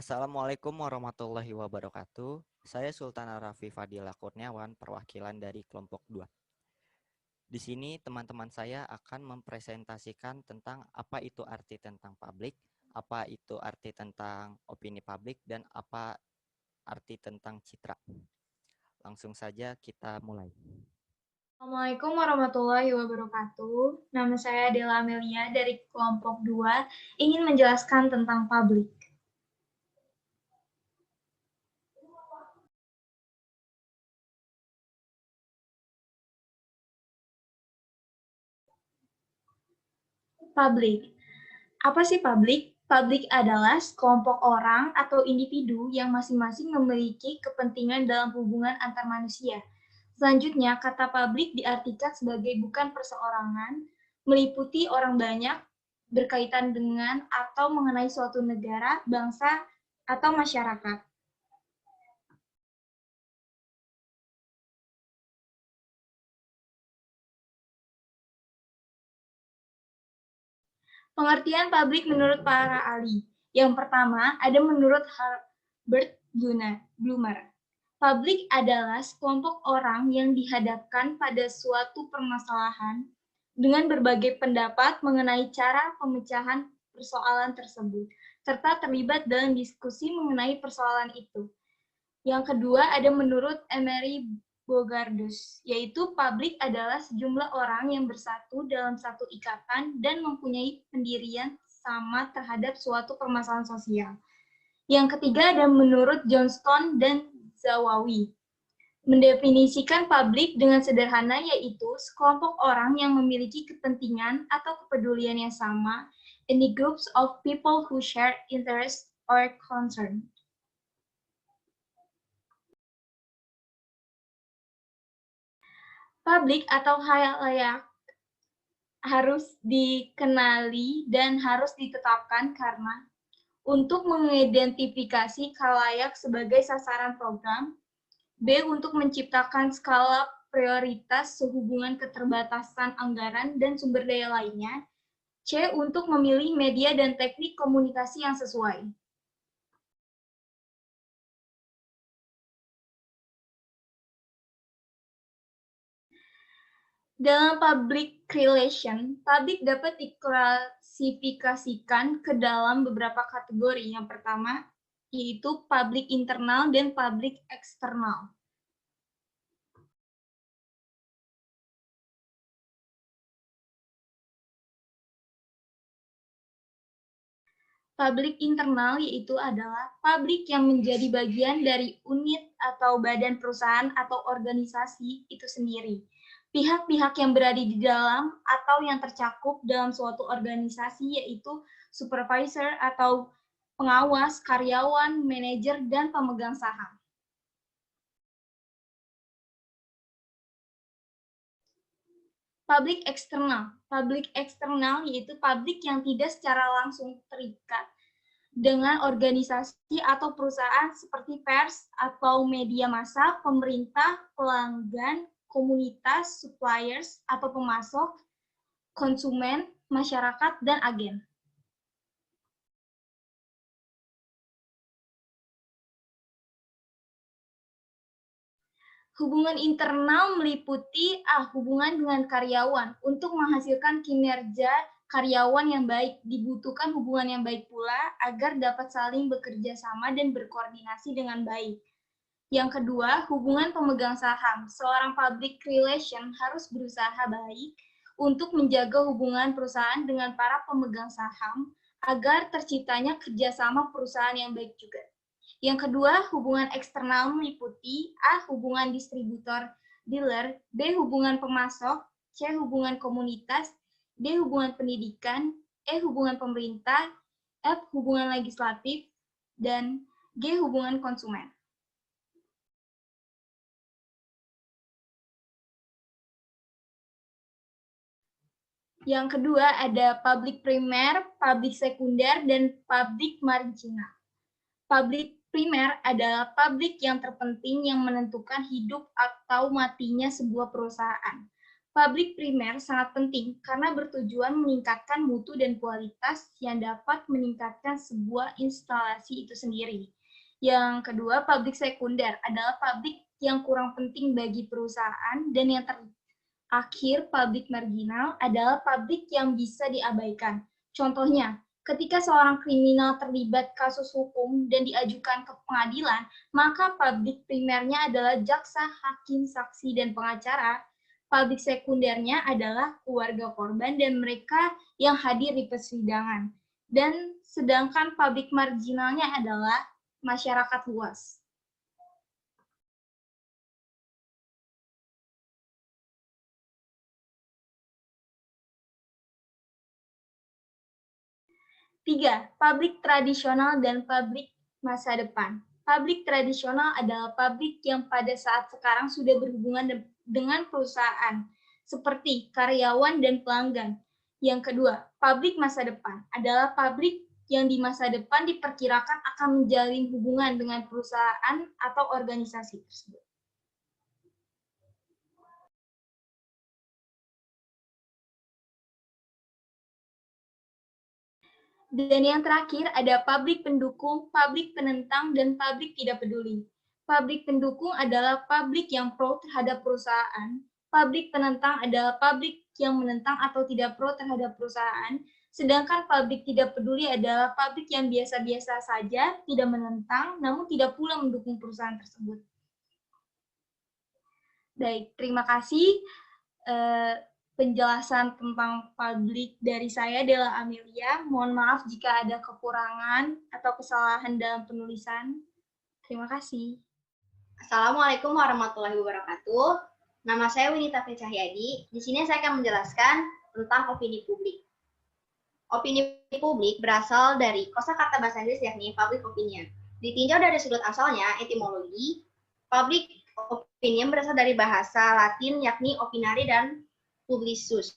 Assalamualaikum warahmatullahi wabarakatuh. Saya Sultan Arafi Fadila Kurniawan, perwakilan dari kelompok 2. Di sini teman-teman saya akan mempresentasikan tentang apa itu arti tentang publik, apa itu arti tentang opini publik, dan apa arti tentang citra. Langsung saja kita mulai. Assalamualaikum warahmatullahi wabarakatuh. Nama saya Dela Amelia dari kelompok 2 ingin menjelaskan tentang publik. Publik. Apa sih publik? Publik adalah sekelompok orang atau individu yang masing-masing memiliki kepentingan dalam hubungan antar manusia. Selanjutnya, kata publik diartikan sebagai bukan perseorangan, meliputi orang banyak, berkaitan dengan atau mengenai suatu negara, bangsa, atau masyarakat. Pengertian publik menurut para ahli. Yang pertama, ada menurut Herbert Blumer. Publik adalah sekelompok orang yang dihadapkan pada suatu permasalahan dengan berbagai pendapat mengenai cara pemecahan persoalan tersebut, serta terlibat dalam diskusi mengenai persoalan itu. Yang kedua, ada menurut Emery Bogardus, yaitu publik adalah sejumlah orang yang bersatu dalam satu ikatan dan mempunyai pendirian sama terhadap suatu permasalahan sosial. Yang ketiga, ada menurut Johnston dan Zawawi. Mendefinisikan publik dengan sederhana yaitu sekelompok orang yang memiliki kepentingan atau kepedulian yang sama, any groups of people who share interest or concern. Publik atau khalayak harus dikenali dan harus ditetapkan karena untuk mengidentifikasi khalayak sebagai sasaran program, B. Untuk menciptakan skala prioritas sehubungan keterbatasan anggaran dan sumber daya lainnya, C. Untuk memilih media dan teknik komunikasi yang sesuai. Dalam public relation, publik dapat diklasifikasikan ke dalam beberapa kategori. Yang pertama, yaitu publik internal dan publik eksternal. Publik internal yaitu adalah publik yang menjadi bagian dari unit atau badan perusahaan atau organisasi itu sendiri. Pihak-pihak yang berada di dalam atau yang tercakup dalam suatu organisasi yaitu supervisor atau pengawas, karyawan, manajer, dan pemegang saham. Publik eksternal. Publik eksternal yaitu publik yang tidak secara langsung terikat dengan organisasi atau perusahaan seperti pers atau media massa, pemerintah, pelanggan, komunitas, suppliers atau pemasok, konsumen, masyarakat, dan agen. Hubungan internal meliputi hubungan dengan karyawan. Untuk menghasilkan kinerja karyawan yang baik, dibutuhkan hubungan yang baik pula agar dapat saling bekerja sama dan berkoordinasi dengan baik. Yang kedua, hubungan pemegang saham. Seorang public relation harus berusaha baik untuk menjaga hubungan perusahaan dengan para pemegang saham agar terciptanya kerjasama perusahaan yang baik juga. Yang kedua, hubungan eksternal meliputi A. Hubungan distributor dealer, B. Hubungan pemasok, C. Hubungan komunitas, D. Hubungan pendidikan, E. Hubungan pemerintah, F. Hubungan legislatif, dan G. Hubungan konsumen. Yang kedua ada publik primer, publik sekunder, dan publik marginal. Publik primer adalah publik yang terpenting yang menentukan hidup atau matinya sebuah perusahaan. Publik primer sangat penting karena bertujuan meningkatkan mutu dan kualitas yang dapat meningkatkan sebuah instalasi itu sendiri. Yang kedua, publik sekunder adalah publik yang kurang penting bagi perusahaan, dan yang terakhir, publik marginal adalah publik yang bisa diabaikan. Contohnya, ketika seorang kriminal terlibat kasus hukum dan diajukan ke pengadilan, maka publik primernya adalah jaksa, hakim, saksi, dan pengacara. Publik sekundernya adalah keluarga korban dan mereka yang hadir di persidangan. Dan sedangkan publik marginalnya adalah masyarakat luas. Tiga, publik tradisional dan publik masa depan. Publik tradisional adalah publik yang pada saat sekarang sudah berhubungan dengan perusahaan, seperti karyawan dan pelanggan. Yang kedua, publik masa depan adalah publik yang di masa depan diperkirakan akan menjalin hubungan dengan perusahaan atau organisasi tersebut. Dan yang terakhir ada publik pendukung, publik penentang, dan publik tidak peduli. Publik pendukung adalah publik yang pro terhadap perusahaan. Publik penentang adalah publik yang menentang atau tidak pro terhadap perusahaan. Sedangkan publik tidak peduli adalah publik yang biasa-biasa saja, tidak menentang, namun tidak pula mendukung perusahaan tersebut. Baik, terima kasih. Penjelasan tentang publik dari saya adalah Amelia. Mohon maaf jika ada kekurangan atau kesalahan dalam penulisan. Terima kasih. Assalamualaikum warahmatullahi wabarakatuh. Nama saya Winita F. Cahyadi. Di sini saya akan menjelaskan tentang opini publik. Opini publik berasal dari kosakata bahasa Inggris yakni public opinion. Ditinjau dari sudut asalnya, etimologi, public opinion berasal dari bahasa Latin yakni opinari dan publicus.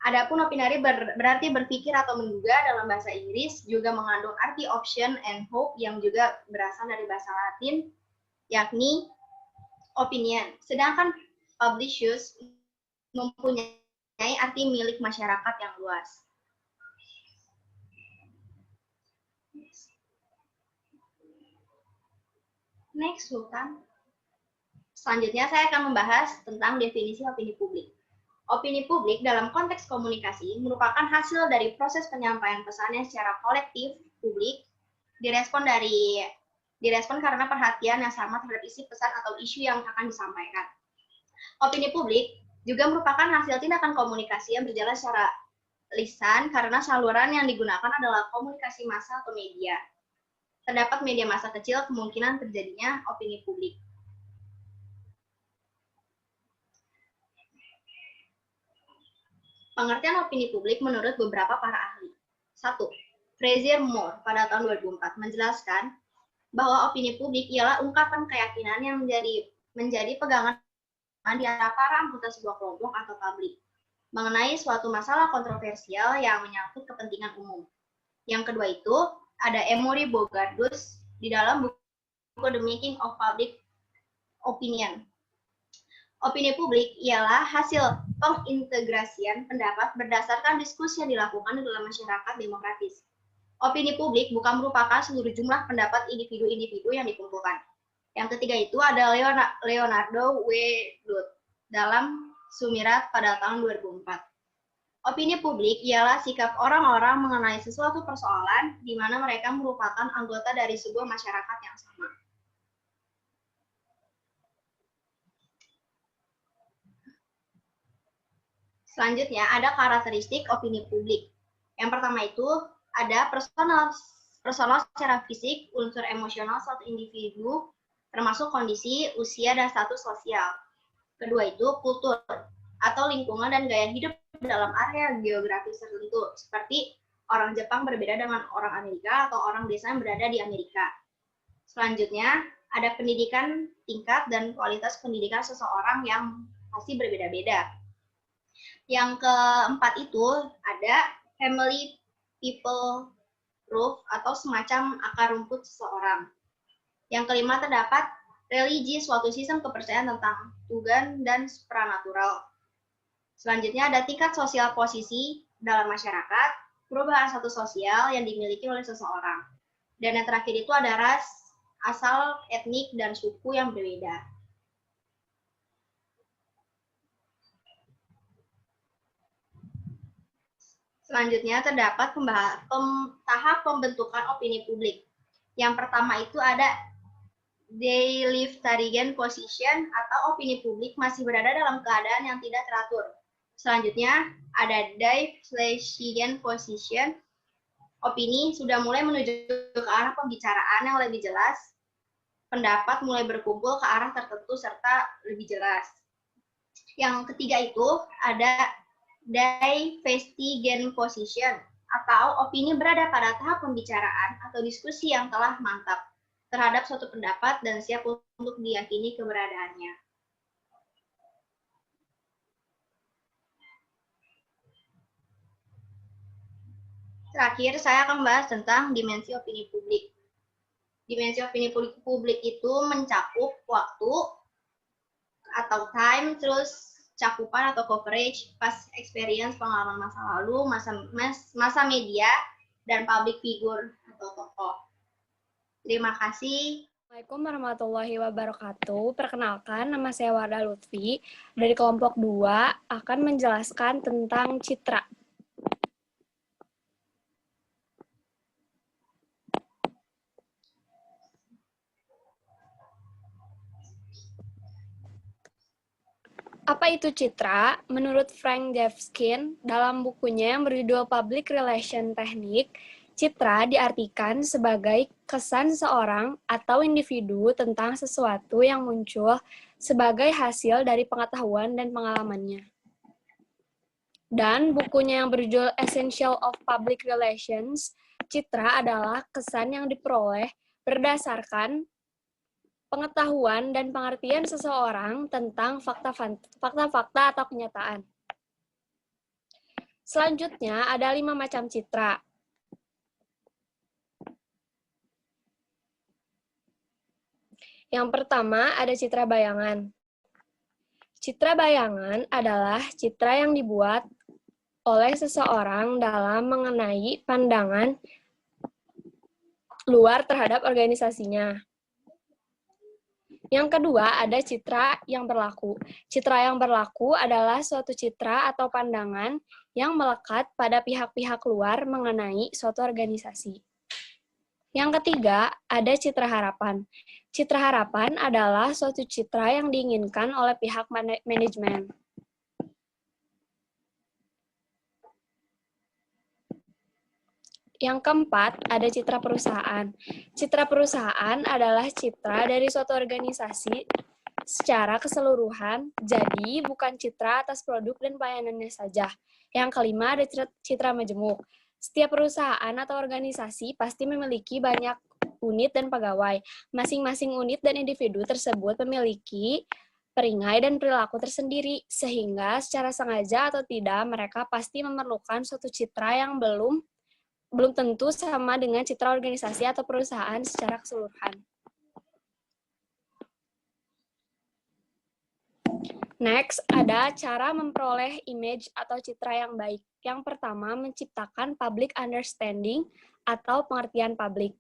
Adapun opinari berarti berpikir atau menduga dalam bahasa Inggris, juga mengandung arti option and hope yang juga berasal dari bahasa Latin yakni opinion. Sedangkan publicus mempunyai arti milik masyarakat yang luas. Next, Sultan. Selanjutnya saya akan membahas tentang definisi opini publik. Opini publik dalam konteks komunikasi merupakan hasil dari proses penyampaian pesannya secara kolektif publik, direspon karena perhatian yang sama terhadap isi pesan atau isu yang akan disampaikan. Opini publik juga merupakan hasil tindakan komunikasi yang berjalan secara lisan karena saluran yang digunakan adalah komunikasi massa atau media. Terdapat media massa kecil kemungkinan terjadinya opini publik. Pengertian opini publik menurut beberapa para ahli. 1. Fraser Moore pada tahun 2004 menjelaskan bahwa opini publik ialah ungkapan keyakinan yang menjadi pegangan di antara para anggota sebuah kelompok atau publik mengenai suatu masalah kontroversial yang menyangkut kepentingan umum. Yang kedua itu ada Emory Bogardus di dalam buku The Making of Public Opinion. Opini publik ialah hasil pengintegrasian pendapat berdasarkan diskusi yang dilakukan dalam masyarakat demokratis. Opini publik bukan merupakan seluruh jumlah pendapat individu-individu yang dikumpulkan. Yang ketiga itu ada Leonardo W. Dut dalam Sumirat pada tahun 2004. Opini publik ialah sikap orang-orang mengenai sesuatu persoalan di mana mereka merupakan anggota dari sebuah masyarakat yang sama. Selanjutnya ada karakteristik opini publik. Yang pertama itu ada personal secara fisik, unsur emosional suatu individu, termasuk kondisi, usia, dan status sosial. Kedua itu kultur atau lingkungan dan gaya hidup dalam area geografis tertentu, seperti orang Jepang berbeda dengan orang Amerika atau orang desa yang berada di Amerika. Selanjutnya ada pendidikan tingkat dan kualitas pendidikan seseorang yang pasti berbeda-beda. Yang keempat itu ada family people proof atau semacam akar rumput seseorang. Yang kelima terdapat religi, suatu sistem kepercayaan tentang Tuhan dan supranatural. Selanjutnya ada tingkat sosial posisi dalam masyarakat, perubahan status sosial yang dimiliki oleh seseorang. Dan yang terakhir itu ada ras, asal, etnik, dan suku yang berbeda. Selanjutnya terdapat tahap pembentukan opini publik. Yang pertama itu ada Deleftarian position atau opini publik masih berada dalam keadaan yang tidak teratur. Selanjutnya ada Deflation position. Opini sudah mulai menuju ke arah pembicaraan yang lebih jelas. Pendapat mulai berkumpul ke arah tertentu serta lebih jelas. Yang ketiga itu ada Divestigan position atau opini berada pada tahap pembicaraan atau diskusi yang telah mantap terhadap suatu pendapat dan siap untuk diyakini keberadaannya. Terakhir, saya akan membahas tentang dimensi opini publik. Dimensi opini publik itu mencakup waktu atau time, terus cakupan atau coverage, past experience, pengalaman masa lalu, masa media, dan public figure atau tokoh. Terima kasih. Assalamualaikum warahmatullahi wabarakatuh. Perkenalkan, nama saya Wardah Lutfi. Dari kelompok 2 akan menjelaskan tentang citra. Apa itu citra? Menurut Frank Jeffskin, dalam bukunya yang berjudul Public Relation Technique, citra diartikan sebagai kesan seseorang atau individu tentang sesuatu yang muncul sebagai hasil dari pengetahuan dan pengalamannya. Dan bukunya yang berjudul Essential of Public Relations, citra adalah kesan yang diperoleh berdasarkan pengetahuan dan pengertian seseorang tentang fakta-fakta atau kenyataan. Selanjutnya, ada 5 macam citra. Yang pertama, ada citra bayangan. Citra bayangan adalah citra yang dibuat oleh seseorang dalam mengenai pandangan luar terhadap organisasinya. Yang kedua, ada citra yang berlaku. Citra yang berlaku adalah suatu citra atau pandangan yang melekat pada pihak-pihak luar mengenai suatu organisasi. Yang ketiga, ada citra harapan. Citra harapan adalah suatu citra yang diinginkan oleh pihak manajemen. Yang keempat, ada citra perusahaan. Citra perusahaan adalah citra dari suatu organisasi secara keseluruhan, jadi bukan citra atas produk dan pelayanannya saja. Yang kelima, ada citra majemuk. Setiap perusahaan atau organisasi pasti memiliki banyak unit dan pegawai. Masing-masing unit dan individu tersebut memiliki perangai dan perilaku tersendiri, sehingga secara sengaja atau tidak mereka pasti memerlukan suatu citra yang belum tentu sama dengan citra organisasi atau perusahaan secara keseluruhan. Next, ada cara memperoleh image atau citra yang baik. Yang pertama, menciptakan public understanding atau pengertian publik.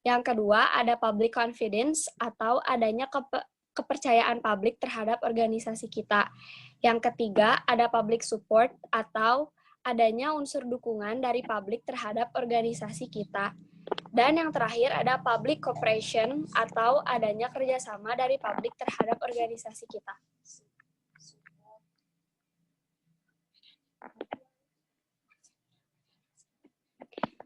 Yang kedua, ada public confidence atau adanya kepercayaan publik terhadap organisasi kita. Yang ketiga, ada public support atau adanya unsur dukungan dari publik terhadap organisasi kita. Dan yang terakhir ada public cooperation atau adanya kerjasama dari publik terhadap organisasi kita.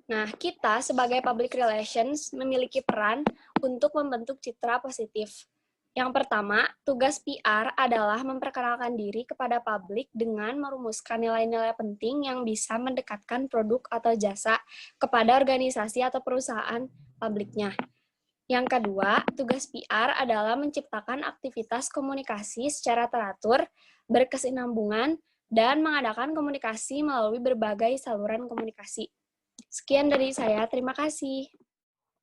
Nah, kita sebagai public relations memiliki peran untuk membentuk citra positif. Yang pertama, tugas PR adalah memperkenalkan diri kepada publik dengan merumuskan nilai-nilai penting yang bisa mendekatkan produk atau jasa kepada organisasi atau perusahaan publiknya. Yang kedua, tugas PR adalah menciptakan aktivitas komunikasi secara teratur, berkesinambungan, dan mengadakan komunikasi melalui berbagai saluran komunikasi. Sekian dari saya, terima kasih.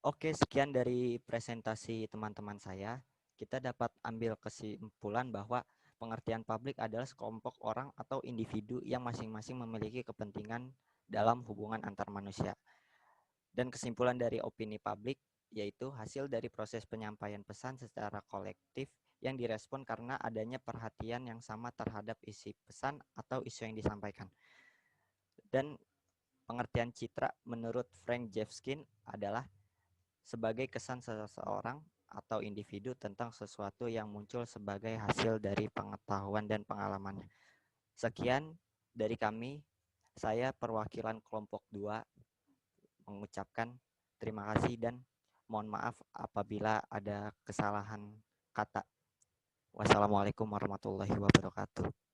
Oke, sekian dari presentasi teman-teman saya. kita dapat ambil kesimpulan bahwa pengertian publik adalah sekelompok orang atau individu yang masing-masing memiliki kepentingan dalam hubungan antar manusia. Dan kesimpulan dari opini publik yaitu hasil dari proses penyampaian pesan secara kolektif yang direspon karena adanya perhatian yang sama terhadap isi pesan atau isu yang disampaikan. Dan pengertian citra menurut Frank Jeffskin adalah sebagai kesan seseorang atau individu tentang sesuatu yang muncul sebagai hasil dari pengetahuan dan pengalamannya. Sekian dari kami, saya perwakilan kelompok 2 mengucapkan terima kasih dan mohon maaf apabila ada kesalahan kata. Wassalamualaikum warahmatullahi wabarakatuh.